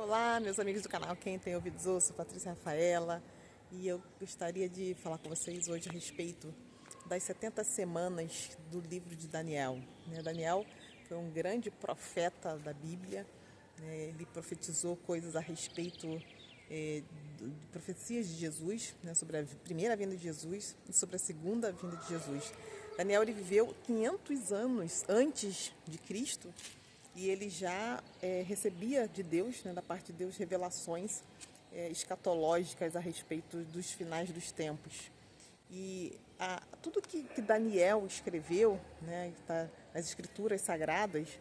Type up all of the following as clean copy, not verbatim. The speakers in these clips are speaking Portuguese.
Olá, meus amigos do canal Quem Tem Ouvidos Ouça, Patrícia Rafaela, e eu gostaria de falar com vocês hoje a respeito das 70 semanas do livro de Daniel. Daniel foi um grande profeta da Bíblia, ele profetizou coisas a respeito de profecias de Jesus, sobre a primeira vinda de Jesus e sobre a segunda vinda de Jesus. Daniel ele viveu 500 anos antes de Cristo e ele já recebia de Deus, da parte de Deus, revelações escatológicas a respeito dos finais dos tempos. E tudo que Daniel escreveu, tá nas escrituras sagradas,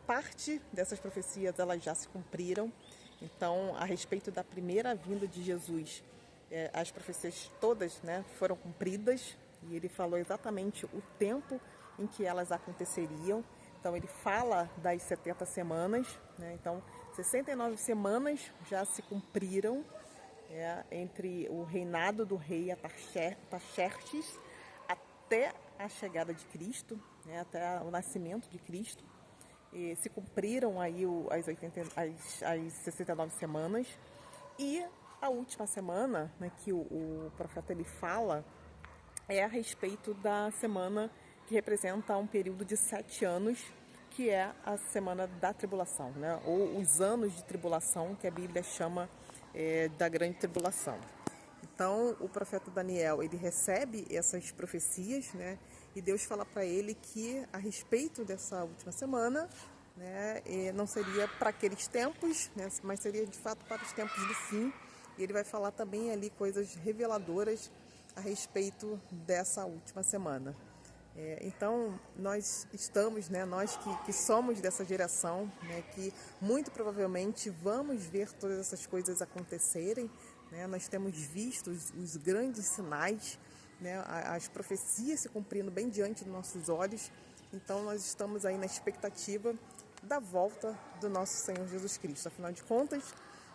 parte dessas profecias elas já se cumpriram. Então, a respeito da primeira vinda de Jesus, as profecias todas foram cumpridas e ele falou exatamente o tempo em que elas aconteceriam. Então, ele fala das 70 semanas, então 69 semanas já se cumpriram entre o reinado do rei Ataxerxes até a chegada de Cristo, até o nascimento de Cristo. E se cumpriram aí as 69 semanas. E a última semana que o profeta ele fala é a respeito da semana que representa um período de 7 anos, que é a semana da tribulação, ou os anos de tribulação, que a Bíblia chama da grande tribulação. Então, o profeta Daniel, ele recebe essas profecias, e Deus fala para ele que a respeito dessa última semana, não seria para aqueles tempos, mas seria de fato para os tempos do fim. E ele vai falar também ali coisas reveladoras a respeito dessa última semana. Então, nós estamos, nós que somos dessa geração, que muito provavelmente vamos ver todas essas coisas acontecerem, nós temos visto os grandes sinais, as profecias se cumprindo bem diante dos nossos olhos. Então, nós estamos aí na expectativa da volta do nosso Senhor Jesus Cristo. Afinal de contas,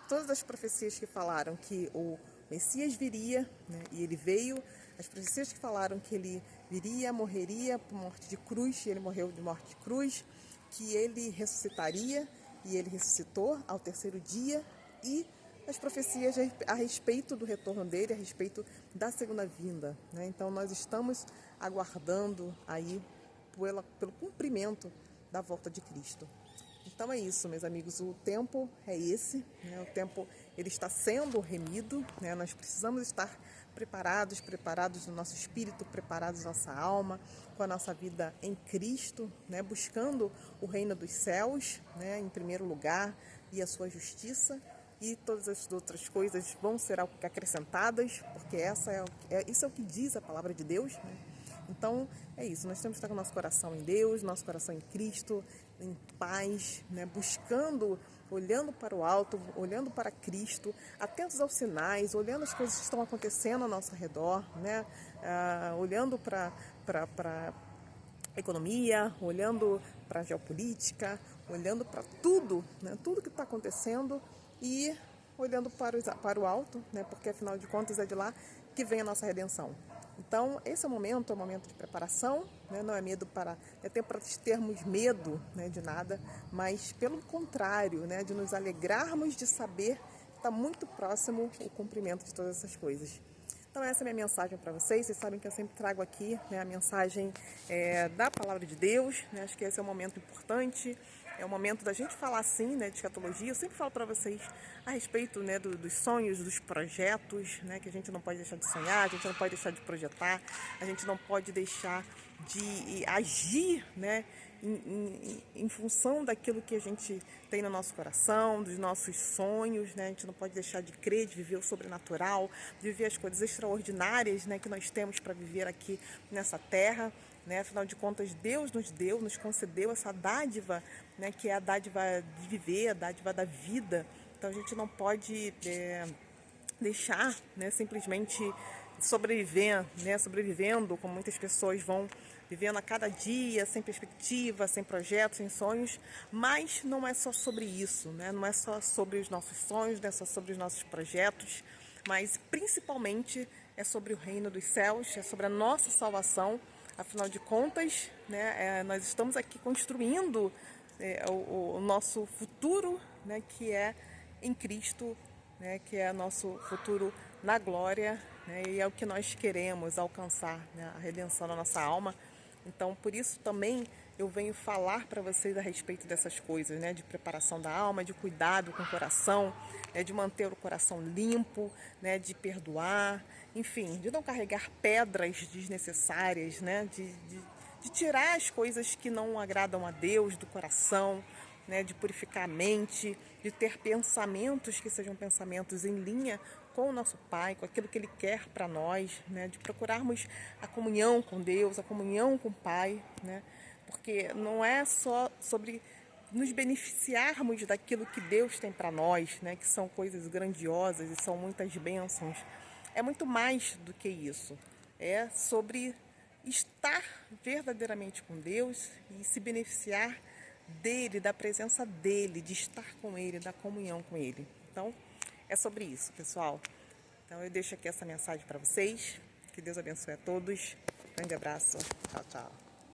todas as profecias que falaram que o Messias viria, e ele veio, as profecias que falaram que ele viria, morreria por morte de cruz, e ele morreu de morte de cruz, que ele ressuscitaria, e ele ressuscitou ao terceiro dia, e as profecias a respeito do retorno dele, a respeito da segunda vinda. Então, nós estamos aguardando aí pelo cumprimento da volta de Cristo. Então é isso, meus amigos, o tempo é esse, o tempo ele está sendo remido, nós precisamos estar preparados no nosso espírito, preparados na nossa alma, com a nossa vida em Cristo, buscando o reino dos céus, em primeiro lugar, e a sua justiça, e todas as outras coisas vão ser acrescentadas, porque isso é o que diz a palavra de Deus, Então, é isso. Nós temos que estar com o nosso coração em Deus, nosso coração em Cristo, em paz, buscando, olhando para o alto, olhando para Cristo, atentos aos sinais, olhando as coisas que estão acontecendo ao nosso redor, olhando para a economia, olhando para a geopolítica, olhando para tudo, tudo que está acontecendo e olhando para o alto, porque afinal de contas é de lá que vem a nossa redenção. Então, esse é um momento de preparação, não é medo tempo para termos medo de nada, mas pelo contrário, de nos alegrarmos de saber que está muito próximo o cumprimento de todas essas coisas. Então, essa é a minha mensagem para vocês. Vocês sabem que eu sempre trago aqui a mensagem da Palavra de Deus. Acho que esse é um momento importante. É o momento da gente falar assim, de escatologia. Eu sempre falo para vocês a respeito dos sonhos, dos projetos, que a gente não pode deixar de sonhar, a gente não pode deixar de projetar, a gente não pode deixar de agir, em função daquilo que a gente tem no nosso coração, dos nossos sonhos, A gente não pode deixar de crer, de viver o sobrenatural, de viver as coisas extraordinárias, que nós temos para viver aqui nessa terra. Afinal de contas, Deus nos concedeu essa dádiva, que é a dádiva de viver, a dádiva da vida. Então, a gente não pode deixar simplesmente sobrevivendo, como muitas pessoas vão vivendo a cada dia, sem perspectiva, sem projetos, sem sonhos. Mas não é só sobre isso, não é só sobre os nossos sonhos, não é só sobre os nossos projetos, mas principalmente é sobre o reino dos céus, é sobre a nossa salvação. Afinal de contas, nós estamos aqui construindo o nosso futuro, né, que é em Cristo, né, que é nosso futuro na glória, né, e é o que nós queremos alcançar, né, a redenção da nossa alma. Então, por isso também eu venho falar para vocês a respeito dessas coisas, né, de preparação da alma, de cuidado com o coração, né, de manter o coração limpo, né, de perdoar, enfim, de não carregar pedras desnecessárias, né, de tirar as coisas que não agradam a Deus do coração, né, de purificar a mente, de ter pensamentos que sejam pensamentos em linha com o nosso Pai, com aquilo que Ele quer para nós, né, de procurarmos a comunhão com Deus, a comunhão com o Pai, né, porque não é só sobre nos beneficiarmos daquilo que Deus tem para nós, né, que são coisas grandiosas e são muitas bênçãos. É muito mais do que isso. É sobre estar verdadeiramente com Deus e se beneficiar dele, da presença dele, de estar com ele, da comunhão com ele. Então, é sobre isso, pessoal. Então, eu deixo aqui essa mensagem para vocês. Que Deus abençoe a todos. Grande abraço. Tchau, tchau.